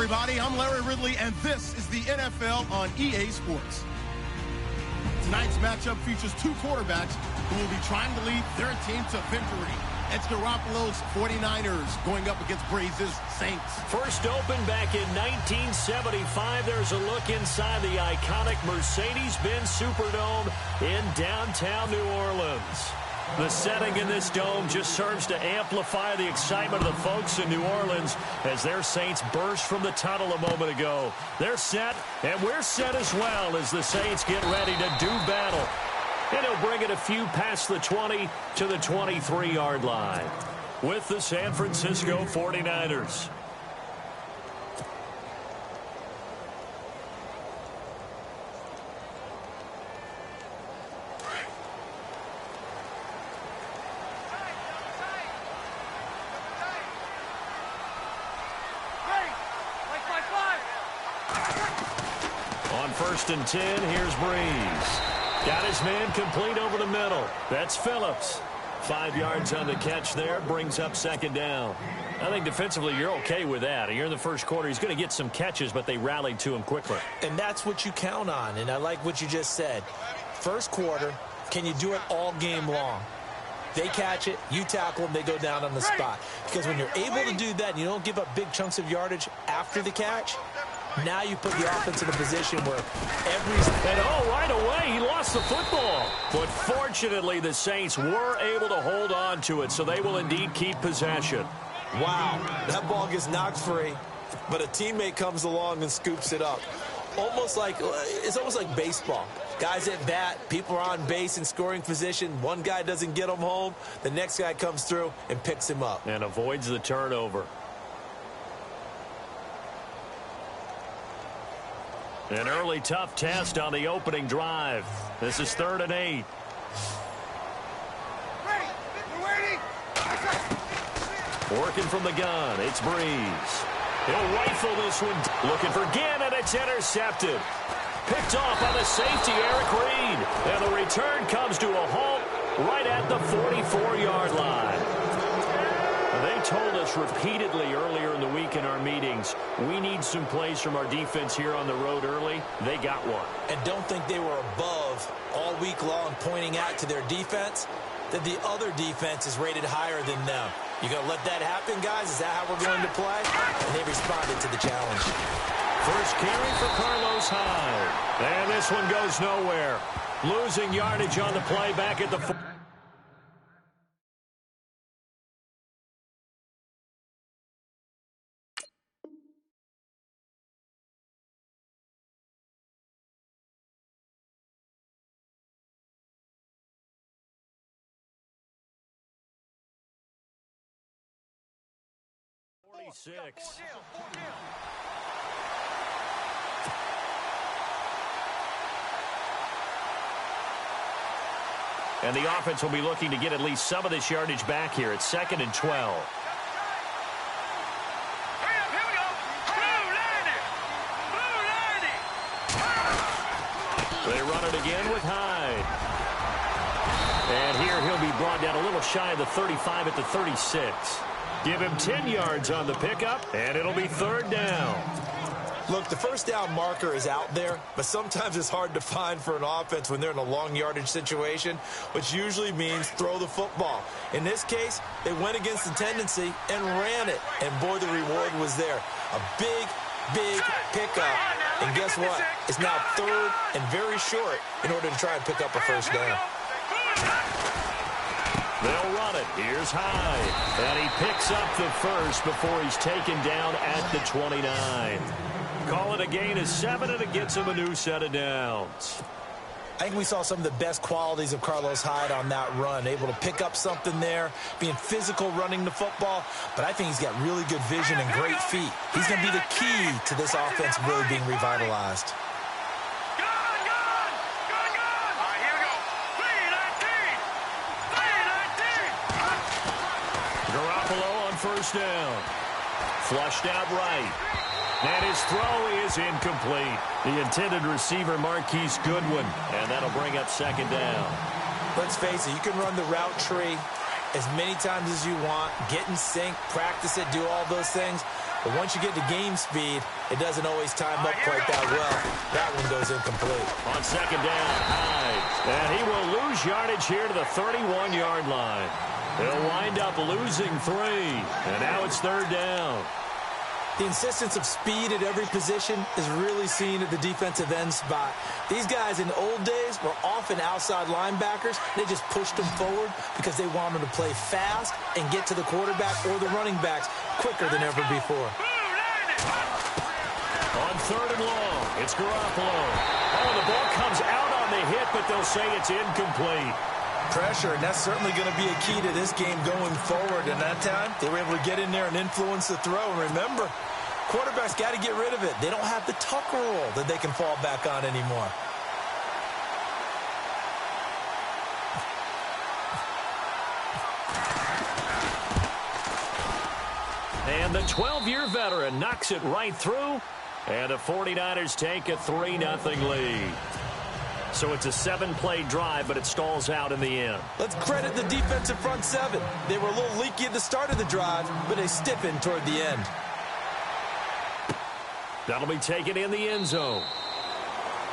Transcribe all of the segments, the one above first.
everybody. I'm Larry Ridley, and this is the NFL on EA Sports. Tonight's matchup features two quarterbacks who will be trying to lead their team to victory. It's Garoppolo's 49ers going up against Braze's Saints. First opened back in 1975. There's a look inside the iconic Mercedes-Benz Superdome in downtown New Orleans. The setting in this dome just serves to amplify the excitement of the folks in New Orleans as their Saints burst from the tunnel a moment ago. They're set, and we're set as well as the Saints get ready to do battle. And he'll bring it a few past the 20 to the 23-yard line with the San Francisco 49ers. On 1st and 10, here's Breeze. Got his man complete over the middle. That's Phillips. 5 yards on the catch there. Brings up 2nd down. I think defensively you're okay with that. You're in the first quarter. He's going to get some catches, but they rallied to him quickly. And that's what you count on. And I like what you just said. First quarter, can you do it all game long? They catch it, you tackle them, they go down on the spot. Because when you're able to do that and you don't give up big chunks of yardage after the catch, now you put the offense in a position where right away, he lost the football. But fortunately, the Saints were able to hold on to it, so they will indeed keep possession. Wow, that ball gets knocked free, but a teammate comes along and scoops it up. It's almost like baseball. Guys at bat, people are on base in scoring position. One guy doesn't get him home. The next guy comes through and picks him up. And avoids the turnover. An early tough test on the opening drive. This is 3rd and 8. Working from the gun, it's Breeze. He'll rifle this one. Looking for Ginn, and it's intercepted. Picked off on the safety, Eric Reed. And the return comes to a halt right at the 44-yard line. They told us repeatedly earlier in the week in our meetings, we need some plays from our defense here on the road early. They got one. And don't think they were above all week long pointing out to their defense that the other defense is rated higher than them. You going to let that happen, guys? Is that how we're going to play? And they responded to the challenge. First carry for Carlos Hyde. And this one goes nowhere. Losing yardage on the play back at the 4. And the offense will be looking to get at least some of this yardage back here. It's 2nd and 12. They run it again with Hyde. And here he'll be brought down a little shy of the 35 at the 36. Give him 10 yards on the pickup, and it'll be 3rd down. Look, the first down marker is out there, but sometimes it's hard to find for an offense when they're in a long yardage situation, which usually means throw the football. In this case, they went against the tendency and ran it, and boy, the reward was there. A big, big pickup, and guess what? It's now 3rd and very short in order to try and pick up a first down. They'll run it. Here's Hyde, and he picks up the first before he's taken down at the 29. Call it a gain of 7, and it gets him a new set of downs. I think we saw some of the best qualities of Carlos Hyde on that run. Able to pick up something there, being physical running the football. But I think he's got really good vision and great feet. He's going to be the key to this offense really being revitalized. Garoppolo on 1st down. Flushed out right. And his throw is incomplete. The intended receiver, Marquise Goodwin. And that'll bring up 2nd down. Let's face it, you can run the route tree as many times as you want, get in sync, practice it, do all those things. But once you get to game speed, it doesn't always time up quite that well. That one goes incomplete. On second down, Hyde. And he will lose yardage here to the 31-yard line. He'll wind up losing 3. And now it's third down. The insistence of speed at every position is really seen at the defensive end spot. These guys in the old days were often outside linebackers. They just pushed them forward because they wanted to play fast and get to the quarterback or the running backs quicker than ever before. On third and long, it's Garoppolo. Oh, the ball comes out on the hit, but they'll say it's incomplete. Pressure, and that's certainly going to be a key to this game going forward. And that time, they were able to get in there and influence the throw. And remember, quarterbacks got to get rid of it. They don't have the Tucker roll that they can fall back on anymore. And the 12-year veteran knocks it right through. And the 49ers take a 3-0 lead. So it's a 7-play drive, but it stalls out in the end. Let's credit the defensive front seven. They were a little leaky at the start of the drive, but they stiffened toward the end. That'll be taken in the end zone.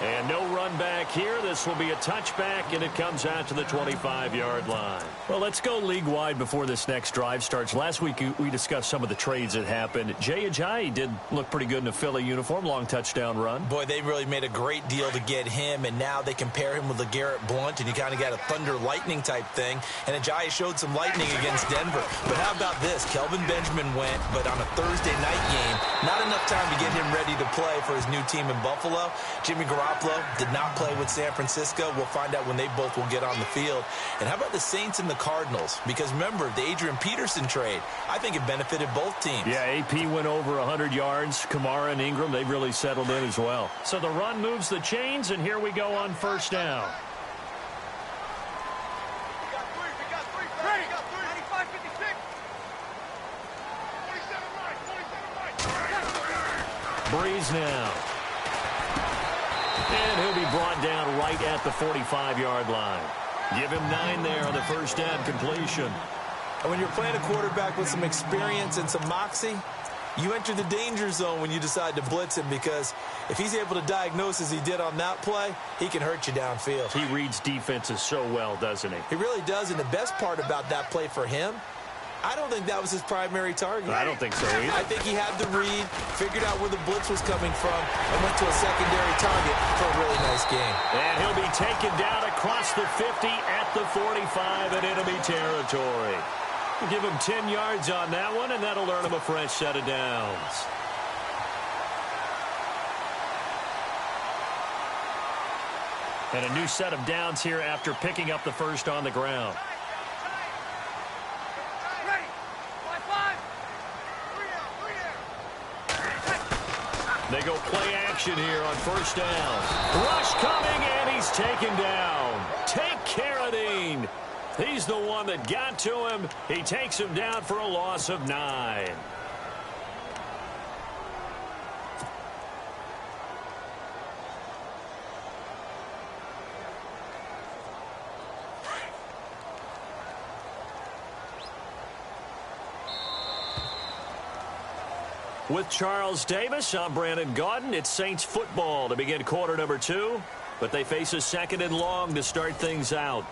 And no run back here. This will be a touchback, and it comes out to the 25-yard line. Well, let's go league-wide before this next drive starts. Last week, we discussed some of the trades that happened. Jay Ajayi did look pretty good in a Philly uniform, long touchdown run. Boy, they really made a great deal to get him, and now they compare him with LeGarrette Blount, and you kind of got a thunder-lightning type thing. And Ajayi showed some lightning against Denver. But how about this? Kelvin Benjamin went, but on a Thursday night game, not enough time to get him ready to play for his new team in Buffalo. Jimmy Garoppolo did not play with San Francisco. We'll find out when they both will get on the field. And how about the Saints and the Cardinals? Because remember, the Adrian Peterson trade, I think it benefited both teams. Yeah, AP went over 100 yards. Kamara and Ingram, they've really settled in as well. So the run moves the chains, and here we go on first down. Breeze now. And he'll be brought down right at the 45-yard line. Give him 9 there on the first down completion. And when you're playing a quarterback with some experience and some moxie, you enter the danger zone when you decide to blitz him, because if he's able to diagnose as he did on that play, he can hurt you downfield. He reads defenses so well, doesn't he? He really does, and the best part about that play for him, I don't think that was his primary target. I don't think so either. I think he had the read, figured out where the blitz was coming from, and went to a secondary target for a really nice game. And he'll be taken down across the 50 at the 45, and it'll be territory. We'll give him 10 yards on that one, and that'll earn him a fresh set of downs. And a new set of downs here after picking up the first on the ground. They go play action here on first down. Rush coming, and he's taken down. Take Carradine. He's the one that got to him. He takes him down for a loss of 9. With Charles Davis, I'm Brandon Gaudin. It's Saints football to begin quarter number 2, but they face a second and long to start things out.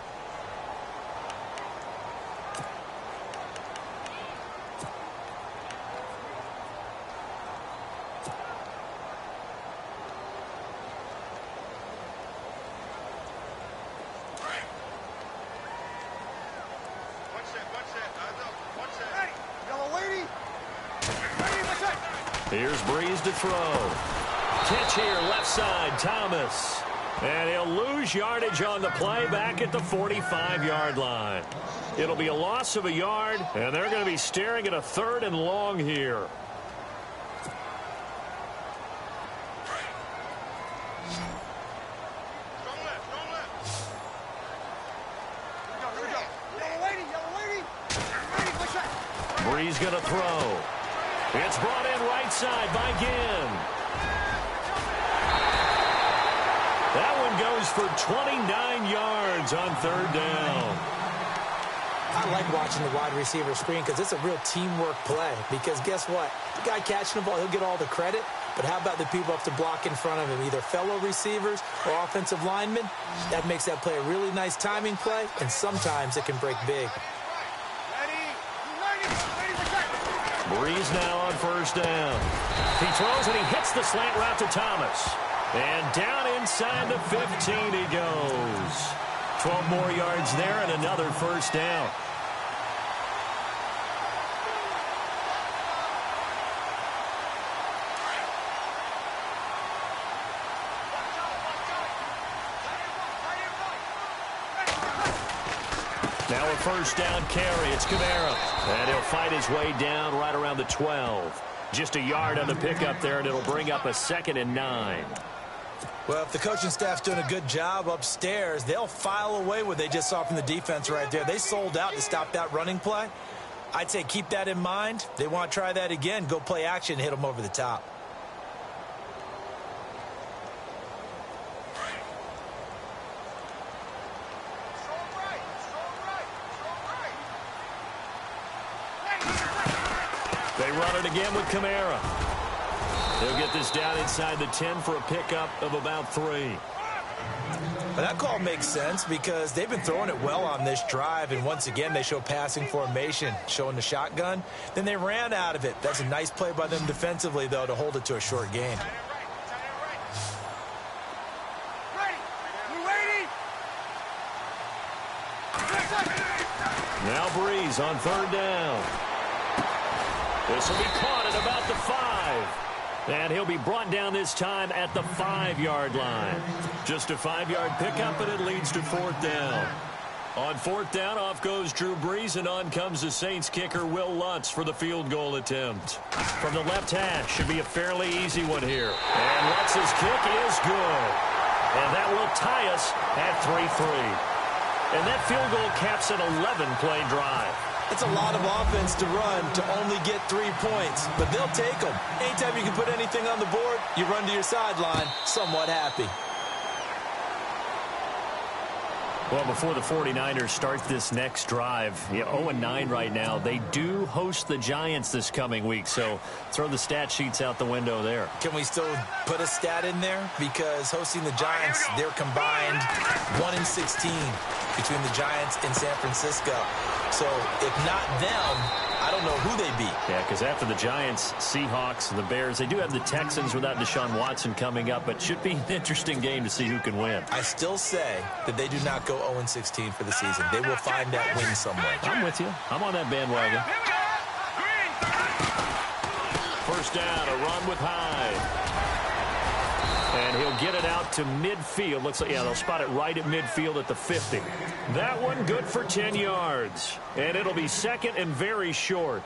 Here's Breeze to throw. Catch here, left side, Thomas. And he'll lose yardage on the play back at the 45-yard line. It'll be a loss of a yard, and they're going to be staring at a third and long here. Breeze going to throw. It's brought in right side by Ginn. That one goes for 29 yards on third down. I like watching the wide receiver screen because it's a real teamwork play. Because guess what? The guy catching the ball, he'll get all the credit. But how about the people up to block in front of him, either fellow receivers or offensive linemen? That makes that play a really nice timing play, and sometimes it can break big. Breeze now on first down. He throws and he hits the slant route to Thomas. And down inside the 15 he goes. 12 more yards there and another first down. Now a first down carry. It's Kamara. And he'll fight his way down right around the 12. Just a yard on the pickup there, and it'll bring up a 2nd and 9. Well, if the coaching staff's doing a good job upstairs, they'll file away what they just saw from the defense right there. They sold out to stop that running play. I'd say keep that in mind. They want to try that again. Go play action, hit them over the top. They run it again with Kamara. They'll get this down inside the 10 for a pickup of about 3. Well, that call makes sense because they've been throwing it well on this drive, and once again they show passing formation, showing the shotgun. Then they ran out of it. That's a nice play by them defensively, though, to hold it to a short gain. Now Breeze on third down. This will be caught at about the 5. And he'll be brought down this time at the 5-yard line. Just a 5-yard pickup, and it leads to 4th down. On 4th down, off goes Drew Brees, and on comes the Saints kicker, Will Lutz, for the field goal attempt. From the left hash, should be a fairly easy one here. And Lutz's kick is good. And that will tie us at 3-3. And that field goal caps an 11-play drive. It's a lot of offense to run to only get 3 points, but they'll take them. Anytime you can put anything on the board, you run to your sideline somewhat happy. Well, before the 49ers start this next drive, 0-9 right now, they do host the Giants this coming week, so throw the stat sheets out the window there. Can we still put a stat in there? Because hosting the Giants, they're combined 1-16 between the Giants and San Francisco. So if not them, I don't know who they beat. Yeah, because after the Giants, Seahawks, and the Bears, they do have the Texans without Deshaun Watson coming up, but should be an interesting game to see who can win. I still say that they do not go 0-16 for the season. They will find that win somewhere. I'm with you. I'm on that bandwagon. First down, a run with Hyde. And he'll get it out to midfield. Looks like, yeah, they'll spot it right at midfield at the 50. That one good for 10 yards. And it'll be 2nd and very short.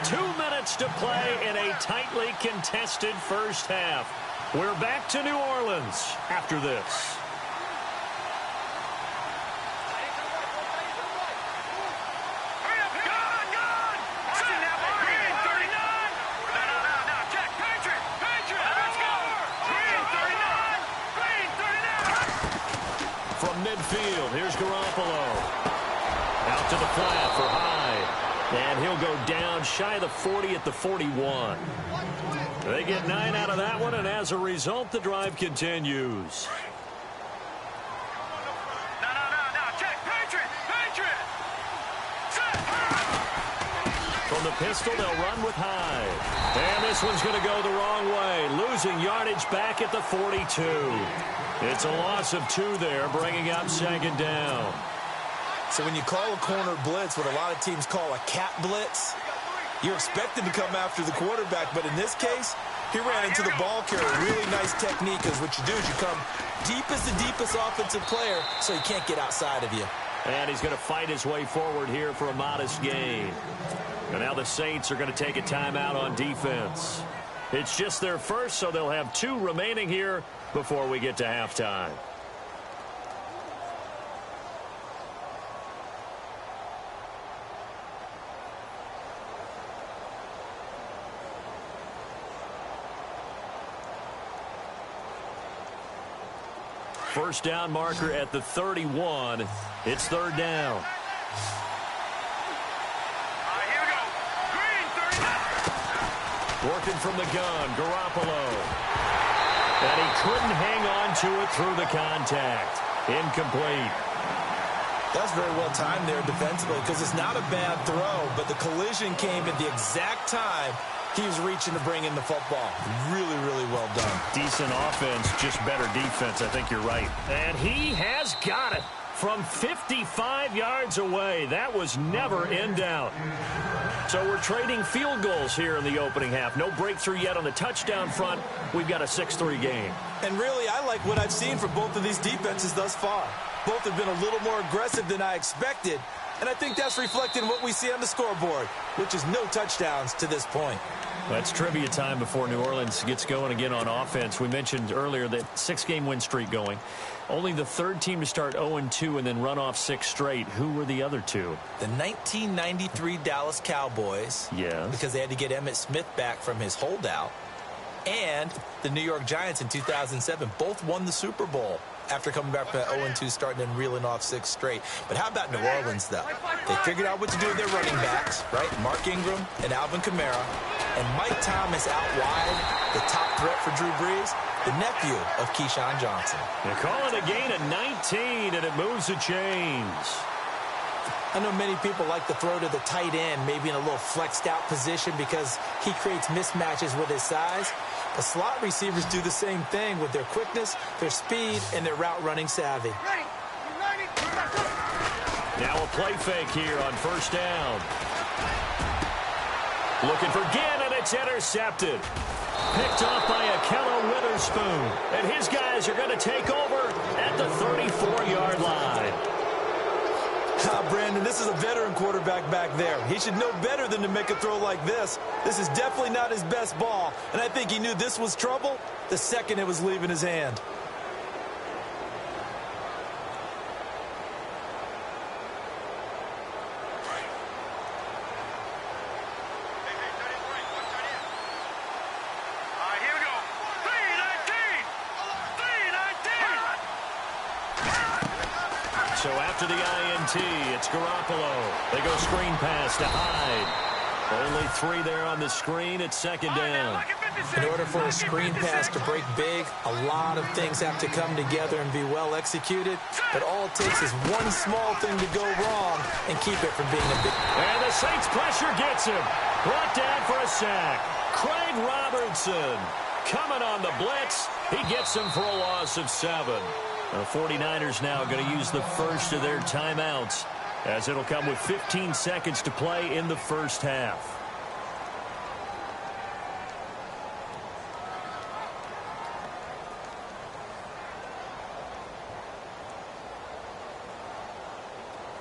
Two minutes to play in a tightly contested first half. We're back to New Orleans after this. Midfield, here's Garoppolo. Out to the flat for Hyde. And he'll go down shy of the 40 at the 41. They get 9 out of that one, and as a result, the drive continues. From the pistol, they'll run with Hyde. And this one's going to go the wrong way, losing yardage back at the 42. It's a loss of 2 there, bringing up 2nd down. So when you call a corner blitz, what a lot of teams call a cat blitz, you're expected to come after the quarterback. But in this case, he ran into the ball carrier. Really nice technique, because what you do is you come deep as the deepest offensive player, so he can't get outside of you. And he's going to fight his way forward here for a modest gain. And now the Saints are going to take a timeout on defense. It's just their first, so they'll have 2 remaining here before we get to halftime. First down marker at the 31. It's third down. Here we go. Green, 39. Working from the gun, Garoppolo. And he couldn't hang on to it through the contact. Incomplete. That's very well timed there defensively because it's not a bad throw, but the collision came at the exact time he was reaching to bring in the football. Really, really well done. Decent offense, just better defense. I think you're right. And he has got it from 55 yards away. That was never in doubt. So we're trading field goals here in the opening half. No breakthrough yet on the touchdown front. We've got a 6-3 game. And really, I like what I've seen from both of these defenses thus far. Both have been a little more aggressive than I expected, and I think that's reflected in what we see on the scoreboard, which is no touchdowns to this point. That's trivia time before New Orleans gets going again on offense. We mentioned earlier that 6-game win streak going. Only the third team to start 0-2 and then run off 6 straight. Who were the other two? The 1993 Dallas Cowboys. Yes. Because they had to get Emmitt Smith back from his holdout. And the New York Giants in 2007 both won the Super Bowl after coming back from that 0-2 starting and reeling off 6 straight. But how about New Orleans, though? They figured out what to do with their running backs, right? Mark Ingram and Alvin Kamara. And Mike Thomas out wide, the top threat for Drew Brees, the nephew of Keyshawn Johnson. They call it a gain of 19, and it moves the chains. I know many people like to throw to the tight end, maybe in a little flexed out position because he creates mismatches with his size. But slot receivers do the same thing with their quickness, their speed, and their route running savvy. Now a play fake here on first down. Looking for Ginn, and it's intercepted. Picked off by Akello Witherspoon. And his guys are going to take over at the 34-yard line. Brandon, this is a veteran quarterback back there. He should know better than to make a throw like this. This is definitely not his best ball, and I think he knew this was trouble the second it was leaving his hand. Here we go. 3-19. So after the INT, it's Garoppolo. They go screen pass to Hyde. Only 3 there on the screen. It's second down. In order for a screen pass to break big, a lot of things have to come together and be well executed. But all it takes is one small thing to go wrong and keep it from being a big... And the Saints pressure gets him. Brought down for a sack. Craig Robertson coming on the blitz. He gets him for a loss of 7. The 49ers now going to use the first of their timeouts, as it'll come with 15 seconds to play in the first half.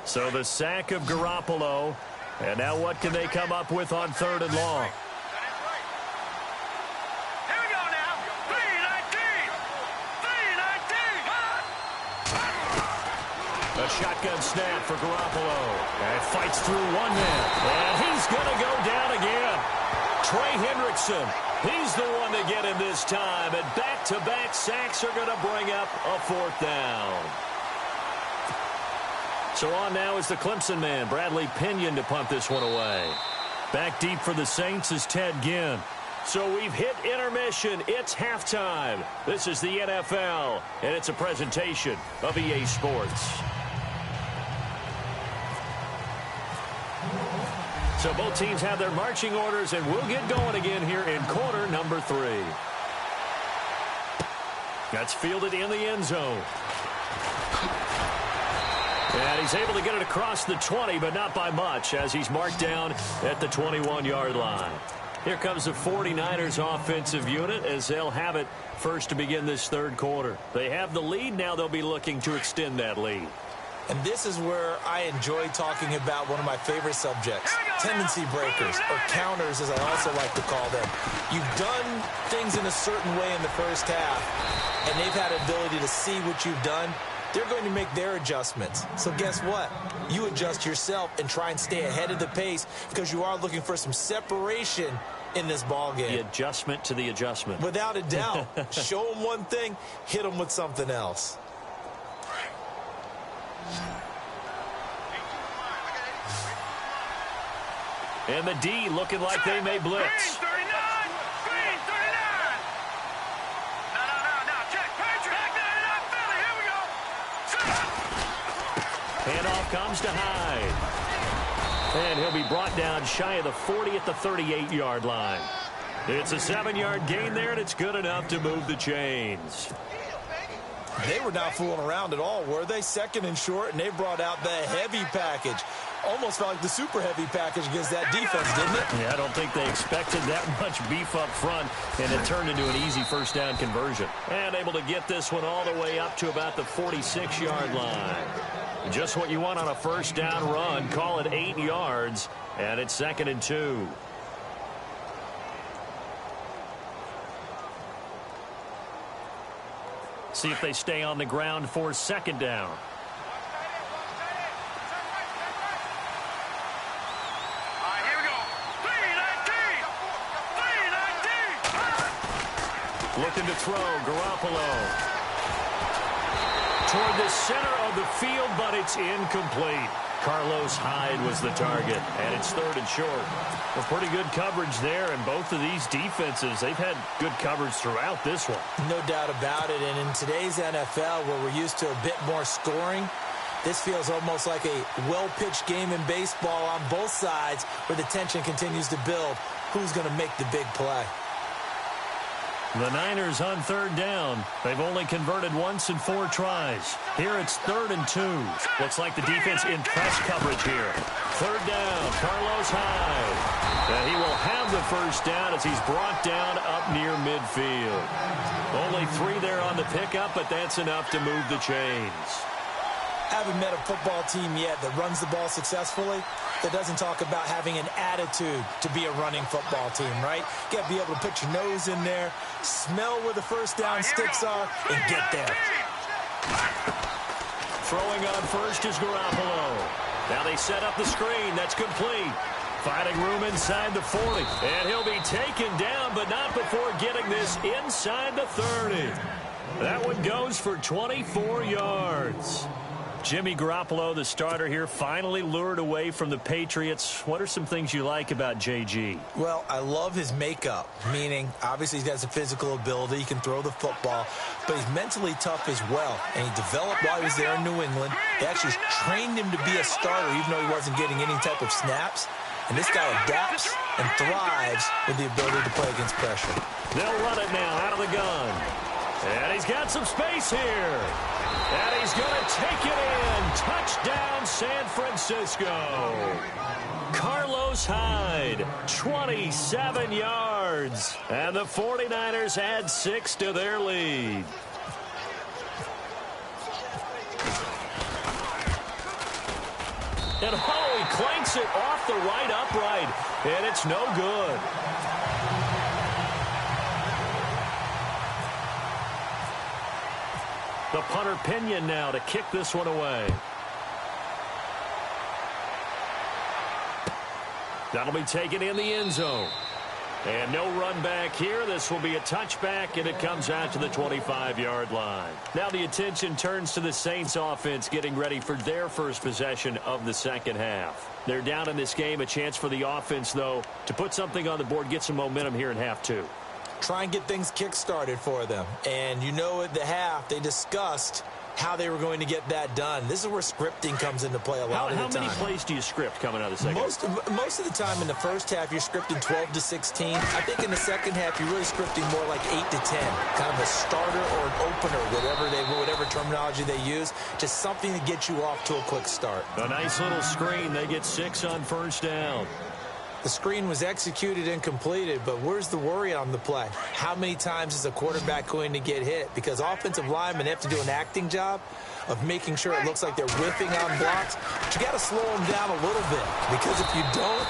So the sack of Garoppolo. And now what can they come up with on third and long? Here we go now. 3-19. 3-19. A shotgun snap for Garoppolo. And fights through one man. And he's going to go down again. Trey Hendrickson. He's the one to get him this time. And back-to-back sacks are going to bring up a 4th down. So on now is the Clemson man, Bradley Pinion, to punt this one away. Back deep for the Saints is Ted Ginn. So we've hit intermission. It's halftime. This is the NFL, and it's a presentation of EA Sports. So both teams have their marching orders, and we'll get going again here in quarter number 3. That's fielded in the end zone. And he's able to get it across the 20, but not by much, as he's marked down at the 21-yard line. Here comes the 49ers offensive unit as they'll have it first to begin this third quarter. They have the lead. Now they'll be looking to extend that lead. And this is where I enjoy talking about one of my favorite subjects, tendency breakers, or counters as I also like to call them. You've done things in a certain way in the first half, and they've had ability to see what you've done. They're going to make their adjustments. So guess what? You adjust yourself and try and stay ahead of the pace because you are looking for some separation in this ball game. The adjustment to the adjustment. Without a doubt. Show them one thing, hit them with something else. And the D looking like they may blitz. Green 39. Green 39. No. Check. Patrick. Back 99. Philly. Here we go. Handoff comes to Hyde. And he'll be brought down shy of the 40 at the 38-yard line. It's a 7-yard gain there, and it's good enough to move the chains. They were not fooling around at all, were they? Second and short, and they brought out the heavy package. Almost felt like the super heavy package against that defense, didn't it? Yeah, I don't think they expected that much beef up front, and it turned into an easy first down conversion. And able to get this one all the way up to about the 46-yard line. Just what you want on a first down run. Call it 8 yards, and it's 2nd and 2. See if they stay on the ground for 2nd down. Here we go. 3-19. Looking to throw, Garoppolo. Toward the center of the field, but it's incomplete. Carlos Hyde was the target, and it's 3rd and short. Well, pretty good coverage there, and both of these defenses, they've had good coverage throughout this one. No doubt about it, and in today's NFL, where we're used to a bit more scoring, this feels almost like a well-pitched game in baseball on both sides, where the tension continues to build. Who's going to make the big play? The Niners on 3rd down. They've only converted once in 4 tries. Here it's 3rd and 2. Looks like the defense in press coverage here. 3rd down, Carlos Hyde. And he will have the first down as he's brought down up near midfield. Only 3 there on the pickup, but that's enough to move the chains. Haven't met a football team yet that runs the ball successfully, that doesn't talk about having an attitude to be a running football team, right? You got to be able to put your nose in there, smell where the first down sticks are, and get there. Throwing on first is Garoppolo. Now they set up the screen. That's complete. Finding room inside the 40. And he'll be taken down, but not before getting this inside the 30. That one goes for 24 yards. Jimmy Garoppolo, the starter here, finally lured away from the Patriots. What are some things you like about JG? Well, I love his makeup, meaning obviously he has a physical ability. He can throw the football, but he's mentally tough as well. And he developed while he was there in New England. They actually trained him to be a starter even though he wasn't getting any type of snaps. And this guy adapts and thrives with the ability to play against pressure. They'll run it now out of the gun. And he's got some space here. And he's going to take it in. Touchdown, San Francisco. Carlos Hyde, 27 yards. And the 49ers add 6 to their lead. And he clanks it off the right upright. And it's no good. The punter Pinion now to kick this one away. That'll be taken in the end zone. And no run back here. This will be a touchback, and it comes out to the 25-yard line. Now the attention turns to the Saints offense getting ready for their first possession of the second half. They're down in this game. A chance for the offense, though, to put something on the board, get some momentum here in half 2. Try and get things kick-started for them. And you know at the half, they discussed how they were going to get that done. This is where scripting comes into play a lot of the time. How many plays do you script coming out of the second half? Most of the time in the first half, you're scripting 12 to 16. I think in the second half, you're really scripting more like 8 to 10. Kind of a starter or an opener, whatever terminology they use. Just something to get you off to a quick start. A nice little screen. They get 6 on first down. The screen was executed and completed, but where's the worry on the play? How many times is a quarterback going to get hit? Because offensive linemen have to do an acting job of making sure it looks like they're whiffing on blocks. But you got to slow them down a little bit, because if you don't,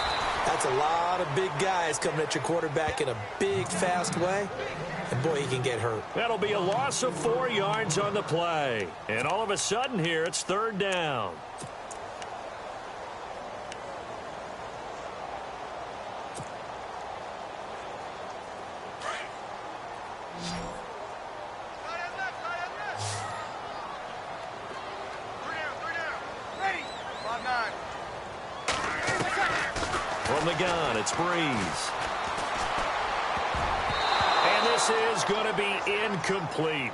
that's a lot of big guys coming at your quarterback in a big, fast way. And, boy, he can get hurt. That'll be a loss of 4 yards on the play. And all of a sudden here, it's 3rd down. the gun. It's Breeze. And this is going to be incomplete.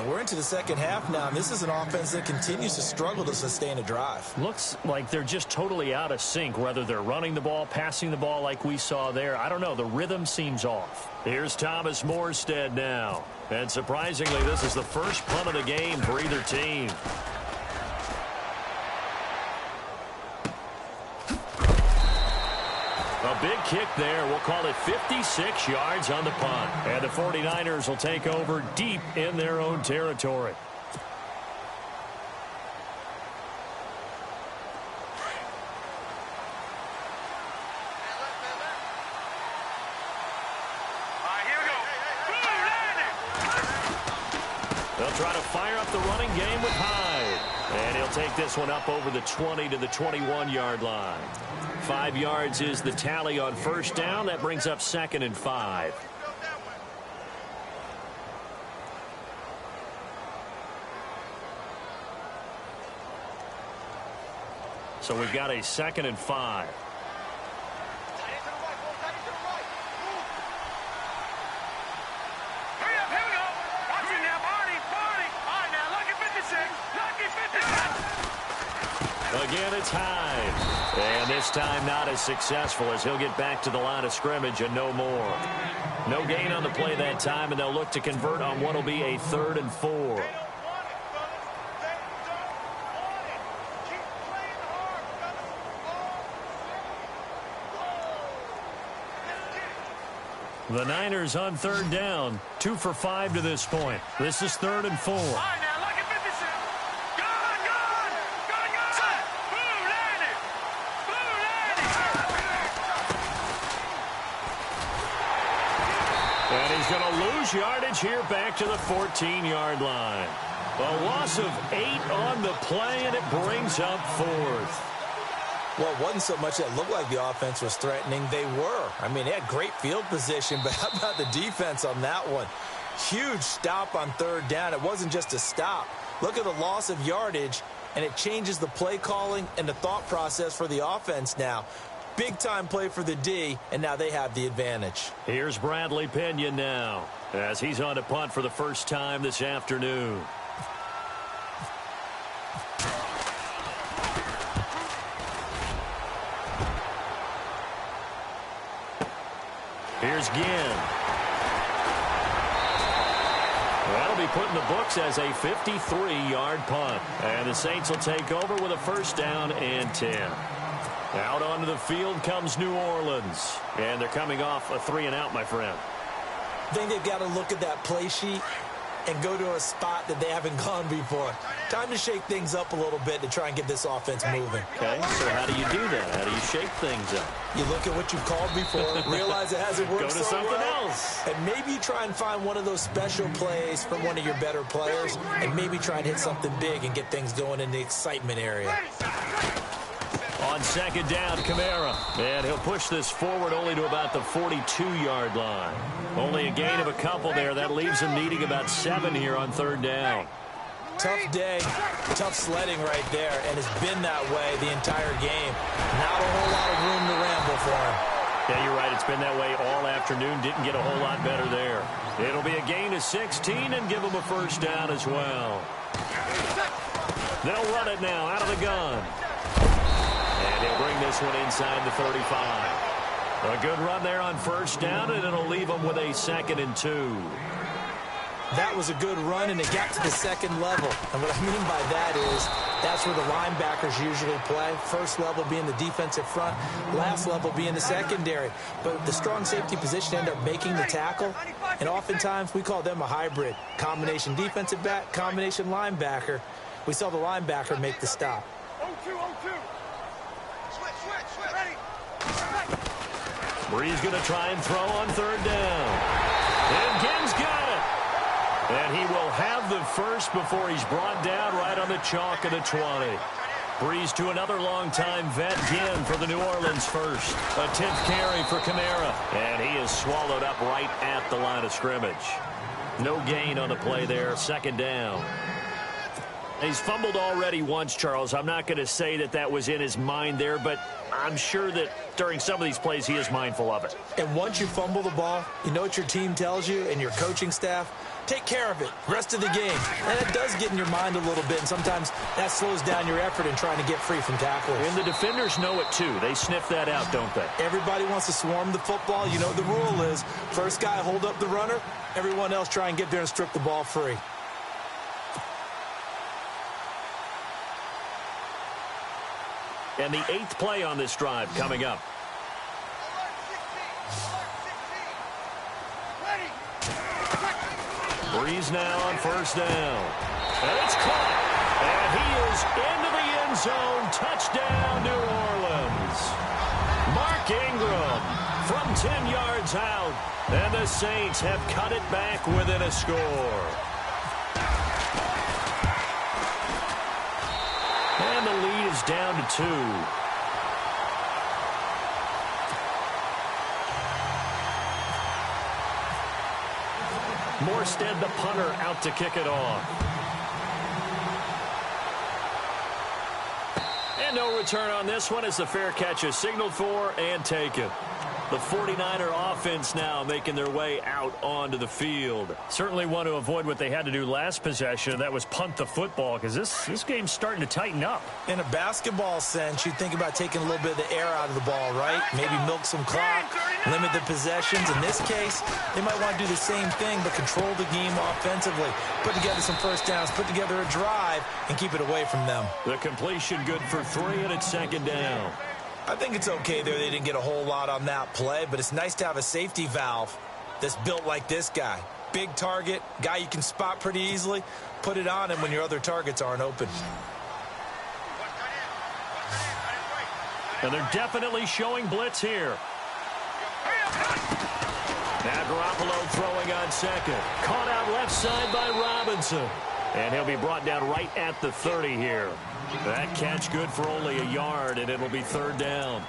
We're into the second half now, and this is an offense that continues to struggle to sustain a drive. Looks like they're just totally out of sync, whether they're running the ball, passing the ball like we saw there. I don't know. The rhythm seems off. Here's Thomas Morstead now. And surprisingly, this is the first punt of the game for either team. A big kick there. We'll call it 56 yards on the punt. And the 49ers will take over deep in their own territory. They'll try to fire up the running game with Hyde. And he'll take this one up over the 20 to the 21-yard line. 5 yards is the tally on first down. That brings up 2nd and 5. So we've got a 2nd and 5. Again, it's Hyde. And this time not as successful as he'll get back to the line of scrimmage and no more. No gain on the play that time, and they'll look to convert on what will be a 3rd and 4. The Niners on 3rd down. 2 for 5 to this point. This is 3rd and 4. And he's going to lose yardage here back to the 14-yard line. A loss of 8 on the play, and it brings up 4th. Well, it wasn't so much that it looked like the offense was threatening. They were. I mean, they had great field position, but how about the defense on that one? Huge stop on 3rd down. It wasn't just a stop. Look at the loss of yardage, and it changes the play calling and the thought process for the offense now. Big-time play for the D, and now they have the advantage. Here's Bradley Pinion now, as he's on to punt for the first time this afternoon. Here's Ginn. That'll be put in the books as a 53-yard punt. And the Saints will take over with a 1st down and 10. Out onto the field comes New Orleans. And they're coming off a 3-and-out, my friend. I think they've got to look at that play sheet and go to a spot that they haven't gone before. Time to shake things up a little bit to try and get this offense moving. Okay, so how do you do that? How do you shake things up? You look at what you've called before, realize it hasn't worked Go to so something well, else. and maybe you try and find one of those special plays from one of your better players, and maybe try and hit something big and get things going in the excitement area. On 2nd down, Kamara. And he'll push this forward only to about the 42-yard line. Only a gain of a couple there. That leaves him needing about 7 here on 3rd down. Tough day, tough sledding right there, and it's been that way the entire game. Not a whole lot of room to ramble for him. Yeah, you're right. It's been that way all afternoon. Didn't get a whole lot better there. It'll be a gain of 16 and give him a 1st down as well. They'll run it now out of the gun. And he'll bring this one inside the 35. A good run there on 1st down, and it'll leave them with a 2nd and 2. That was a good run, and it got to the 2nd level. And what I mean by that is that's where the linebackers usually play. First level being the defensive front, last level being the secondary. But the strong safety position ended up making the tackle, and oftentimes we call them a hybrid. Combination defensive back, combination linebacker. We saw the linebacker make the stop. 0-2, 0-2. Switch, ready. Breeze going to try and throw on 3rd down. And Ginn's got it. And he will have the first before he's brought down right on the chalk of the 20. Breeze to another long-time vet, Ginn, for the New Orleans first. A 10th carry for Kamara. And he is swallowed up right at the line of scrimmage. No gain on the play there, 2nd down. He's fumbled already once, Charles. I'm not going to say that that was in his mind there, but I'm sure that during some of these plays he is mindful of it. And once you fumble the ball, you know what your team tells you and your coaching staff? Take care of it. Rest of the game. And it does get in your mind a little bit, and sometimes that slows down your effort in trying to get free from tackles. And the defenders know it, too. They sniff that out, don't they? Everybody wants to swarm the football. You know what the rule is. First guy hold up the runner. Everyone else try and get there and strip the ball free. And the 8th play on this drive coming up. Breeze now on first down. And it's caught. And he is into the end zone. Touchdown, New Orleans. Mark Ingram from 10 yards out. And the Saints have cut it back within a score. And the lead is down to 2. Morstead, the punter, out to kick it off. And no return on this one as the fair catch is signaled for and taken. The 49er offense now making their way out onto the field. Certainly want to avoid what they had to do last possession. That was punt the football, because this game's starting to tighten up. In a basketball sense, you think about taking a little bit of the air out of the ball, right? Maybe milk some clock, limit the possessions. In this case, they might want to do the same thing, but control the game offensively. Put together some first downs, put together a drive, and keep it away from them. The completion good for 3, and it's second down. I think it's okay there. They didn't get a whole lot on that play, but it's nice to have a safety valve that's built like this guy. Big target, guy you can spot pretty easily. Put it on him when your other targets aren't open. And they're definitely showing blitz here. Now Garoppolo throwing on second. Caught out left side by Robinson. And he'll be brought down right at the 30 here. That catch good for only a yard, and it'll be third down.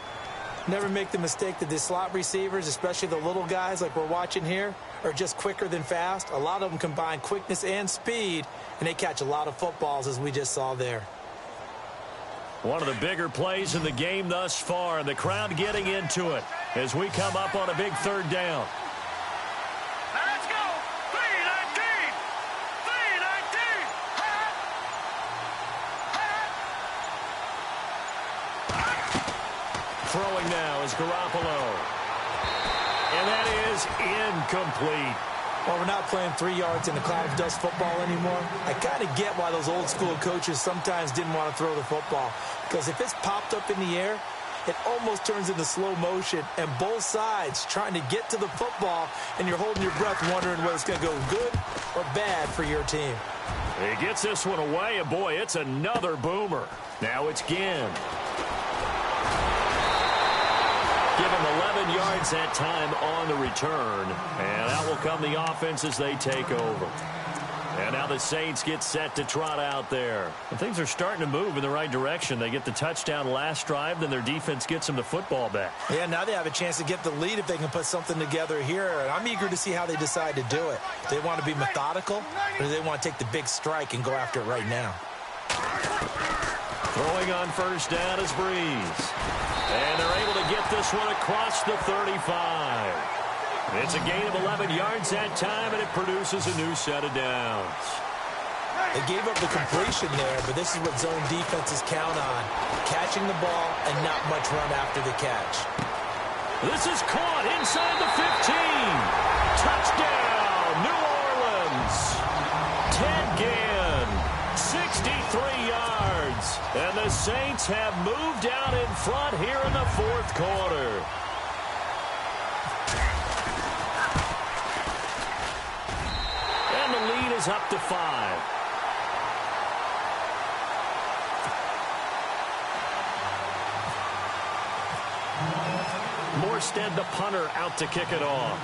Never make the mistake that the slot receivers, especially the little guys like we're watching here, are just quicker than fast. A lot of them combine quickness and speed, and they catch a lot of footballs, as we just saw there. One of the bigger plays in the game thus far, and the crowd getting into it as we come up on a big third down. Let's go. 319. 319. Throwing now is Garoppolo. And that is incomplete. Well, we're not playing 3 yards in a cloud of dust football anymore. I kind of get why those old school coaches sometimes didn't want to throw the football. Because if it's popped up in the air, it almost turns into slow motion. And both sides trying to get to the football, and you're holding your breath wondering whether it's going to go good or bad for your team. He gets this one away, and boy, it's another boomer. Now it's Ginn. Give him 11 yards that time on the return. And out will come the offense as they take over. And now the Saints get set to trot out there. And things are starting to move in the right direction. They get the touchdown last drive, then their defense gets them the football back. Yeah, now they have a chance to get the lead if they can put something together here. And I'm eager to see how they decide to do it. Do they want to be methodical, or do they want to take the big strike and go after it right now? Throwing on first down is Breeze. And they're able to get this one across the 35. It's a gain of 11 yards that time, and it produces a new set of downs. They gave up the completion there, but this is what zone defenses count on. Catching the ball and not much run after the catch. This is caught inside the 15. Touchdown, New Orleans. Ted Ginn, 63 yards. And the Saints have moved out in front here in the fourth quarter. And the lead is up to 5. Morstead, the punter, out to kick it off.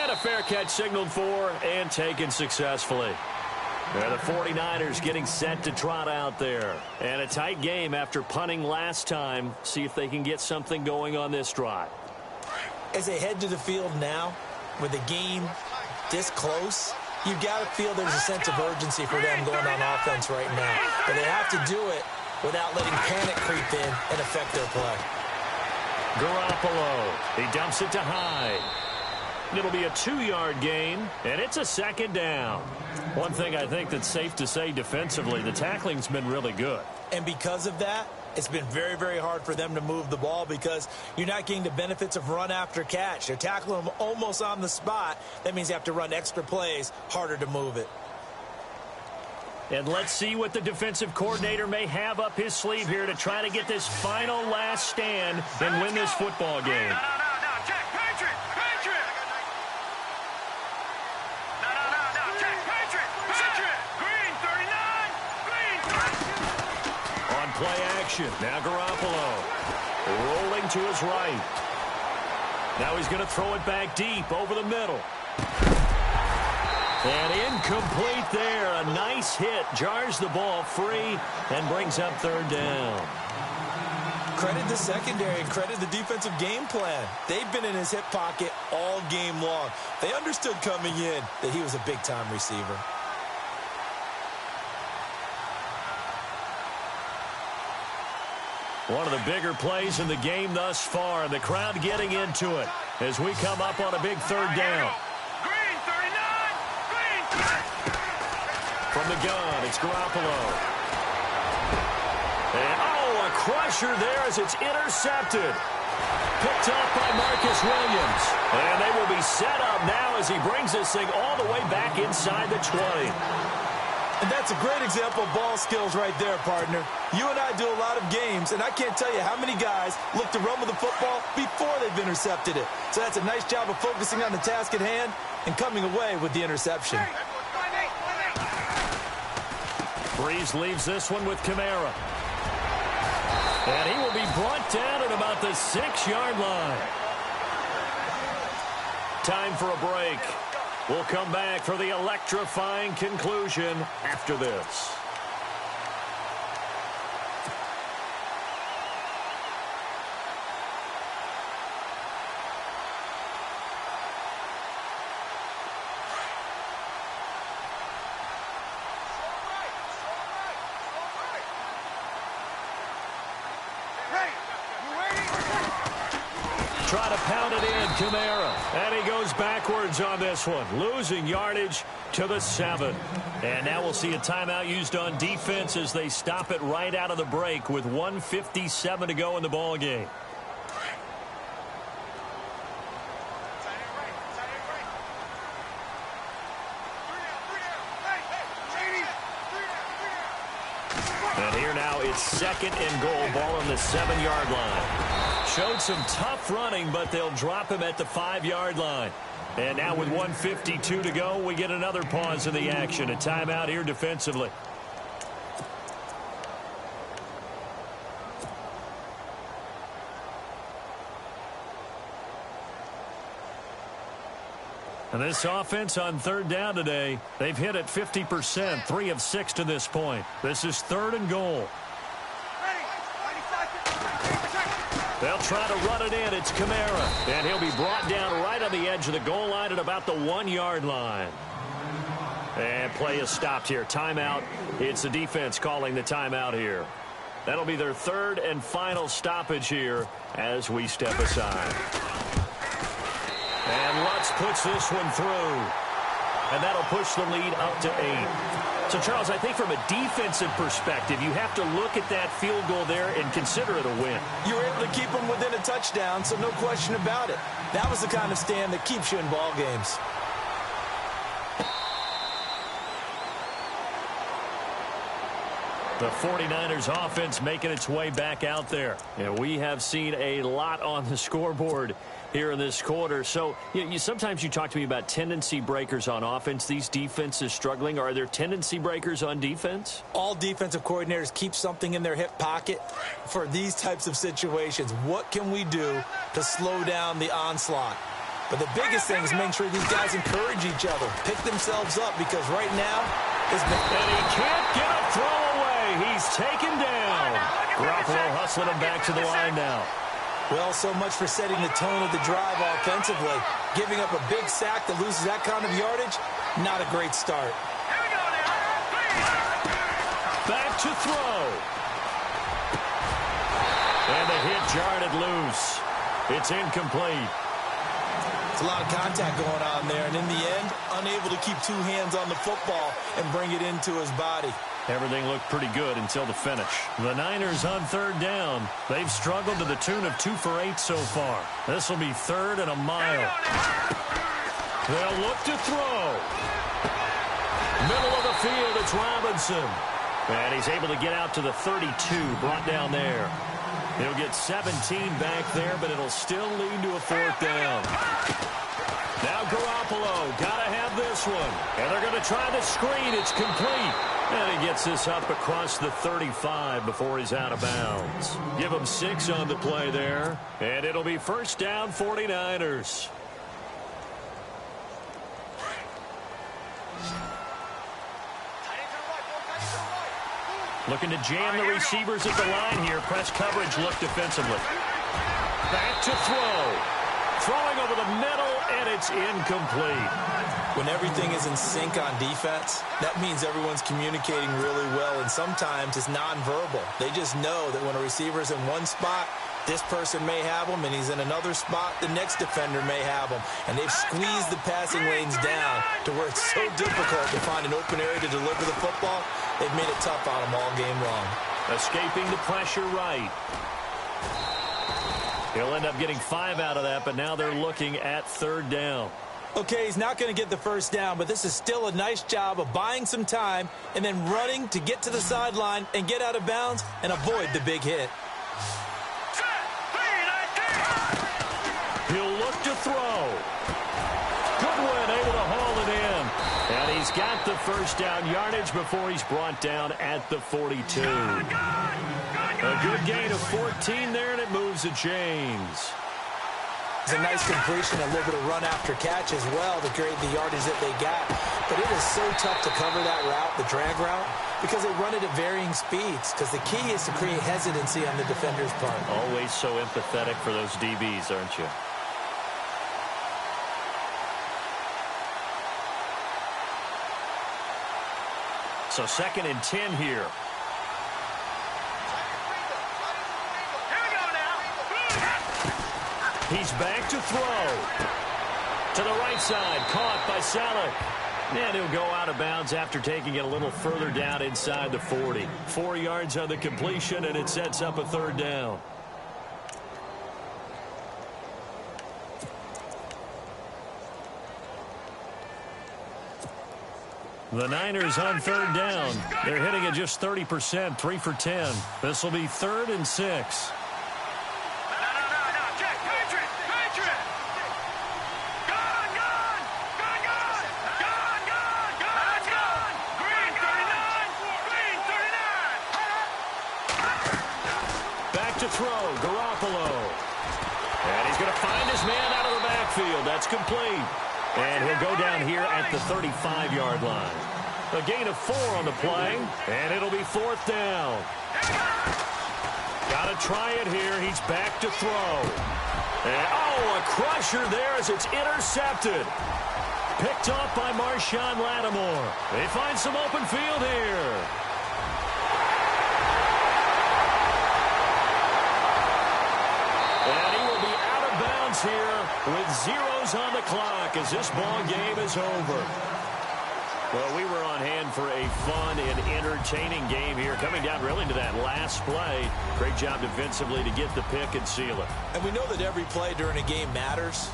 And a fair catch signaled for and taken successfully. And the 49ers getting set to trot out there. And a tight game after punting last time. See if they can get something going on this drive. As they head to the field now, with the game this close, You got to feel there's a sense of urgency for them going on offense right now. But they have to do it without letting panic creep in and affect their play. Garoppolo. He dumps it to Hyde. It'll be a 2-yard gain, and it's a second down. One thing I think that's safe to say defensively, the tackling's been really good. And because of that, it's been very, very hard for them to move the ball because you're not getting the benefits of run after catch. They're tackling them almost on the spot. That means you have to run extra plays, harder to move it. And let's see what the defensive coordinator may have up his sleeve here to try to get this final last stand and win this football game. No, check, Patriot. No, check, Patriot. Green, 39. Green. On play action, now Garoppolo rolling to his right. Now he's going to throw it back deep over the middle. And incomplete there. A nice hit. Jars the ball free and brings up third down. Credit the secondary and credit the defensive game plan. They've been in his hip pocket all game long. They understood coming in that he was a big-time receiver. One of the bigger plays in the game thus far. The crowd getting into it as we come up on a big third down. Green, 39. Green. From the gun, it's Garoppolo. And, a crusher there as it's intercepted. Picked up by Marcus Williams. And they will be set up now as he brings this thing all the way back inside the 20. And that's a great example of ball skills right there, partner. You and I do a lot of games, and I can't tell you how many guys look to run with the football before they've intercepted it. So that's a nice job of focusing on the task at hand and coming away with the interception. Breeze leaves this one with Kamara. And he will be brought down at about the 6-yard line. Time for a break. We'll come back for the electrifying conclusion after this. Try to pound it in, Kamara. And he goes backwards on this one, losing yardage to the 7. And now we'll see a timeout used on defense as they stop it right out of the break with 1:57 to go in the ball game. And here now it's 2nd and goal, ball on the 7-yard line. Showed some tough running, but they'll drop him at the 5-yard line. And now with 1:52 to go, we get another pause in the action. A timeout here defensively. And this offense on third down today, they've hit it 50%, 3 of 6 to this point. This is 3rd and goal. They'll try to run it in. It's Kamara. And he'll be brought down right on the edge of the goal line at about the 1-yard line. And play is stopped here. Timeout. It's the defense calling the timeout here. That'll be their 3rd and final stoppage here as we step aside. And Lutz puts this one through. And that'll push the lead up to 8. So, Charles, I think from a defensive perspective, you have to look at that field goal there and consider it a win. You were able to keep them within a touchdown, so no question about it. That was the kind of stand that keeps you in ball games. The 49ers offense making its way back out there. And we have seen a lot on the scoreboard here in this quarter. So sometimes you talk to me about tendency breakers on offense. These defenses struggling. Are there tendency breakers on defense? All defensive coordinators keep something in their hip pocket for these types of situations. What can we do to slow down the onslaught? But the biggest thing is making sure these guys encourage each other, pick themselves up, because right now it's been... And he can't get a throw away. He's taken down. Garoppolo hustling him back to the line now. Well, so much for setting the tone of the drive offensively. Giving up a big sack that loses that kind of yardage, Not a great start. Here we go now. Back to throw. And the hit jarred it loose. It's incomplete. It's a lot of contact going on there, and in the end, unable to keep two hands on the football and bring it into his body. Everything looked pretty good until the finish. The Niners on third down. They've struggled to the tune of 2 for 8 so far. This will be 3rd and a mile. They'll look to throw. Middle of the field, it's Robinson. And he's able to get out to the 32, brought down there. He'll get 17 back there, but it'll still lead to a 4th down. Now Garoppolo, gotta have this one. And they're going to try the screen. It's complete. And he gets this up across the 35 before he's out of bounds. Give him 6 on the play there. And it'll be 1st down, 49ers. Looking to jam the receivers at the line here. Press coverage look defensively. Back to throw. Throwing over the middle, and it's incomplete. When everything is in sync on defense, that means everyone's communicating really well, and sometimes it's nonverbal. They just know that when a receiver's in one spot, this person may have him, and he's in another spot, the next defender may have him. And they've squeezed the passing lanes down to where it's so difficult to find an open area to deliver the football. They've made it tough on him all game long. Escaping the pressure right. He'll end up getting 5 out of that, but now they're looking at 3rd down. Okay, he's not going to get the 1st down, but this is still a nice job of buying some time and then running to get to the sideline and get out of bounds and avoid the big hit. He'll look to throw. Goodwin able to haul it in. And he's got the 1st down yardage before he's brought down at the 42. A good gain of 14 there, and it moves the chains. It's a nice completion, a little bit of run after catch as well to create the yardage that they got. But it is so tough to cover that route, the drag route, because they run it at varying speeds. Because the key is to create hesitancy on the defender's part. Always so empathetic for those DBs, aren't you? So 2nd and 10 here. He's back to throw. To the right side, caught by Saleh. And he'll go out of bounds after taking it a little further down inside the 40. 4 yards on the completion, and it sets up a 3rd down. The Niners on 3rd down. They're hitting at just 30%, 3 for 10. This will be 3rd and 6. To throw, Garoppolo. And he's going to find his man out of the backfield. That's complete. And he'll go down here at the 35-yard line. A gain of 4 on the play, and it'll be 4th down. Got to try it here. He's back to throw. And, a crusher there as it's intercepted. Picked off by Marshawn Lattimore. They find some open field here. Here with zeros on the clock as this ball game is over. Well, we were on hand for a fun and entertaining game here, coming down really to that last play. Great job defensively to get the pick and seal it. And we know that every play during a game matters.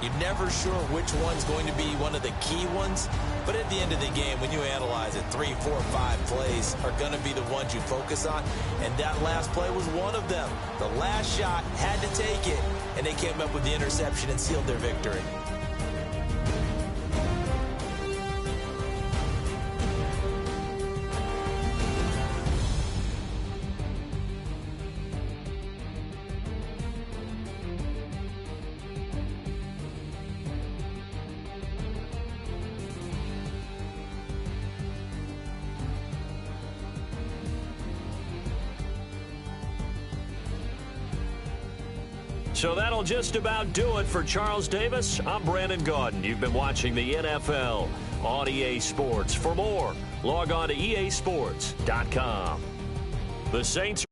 You're never sure which one's going to be one of the key ones. But at the end of the game, when you analyze it, 3, 4, 5 plays are going to be the ones you focus on. And that last play was one of them. The last shot had to take it, and they came up with the interception and sealed their victory. So that'll just about do it for Charles Davis. I'm Brandon Gaudin. You've been watching the NFL on EA Sports. For more, log on to easports.com. The Saints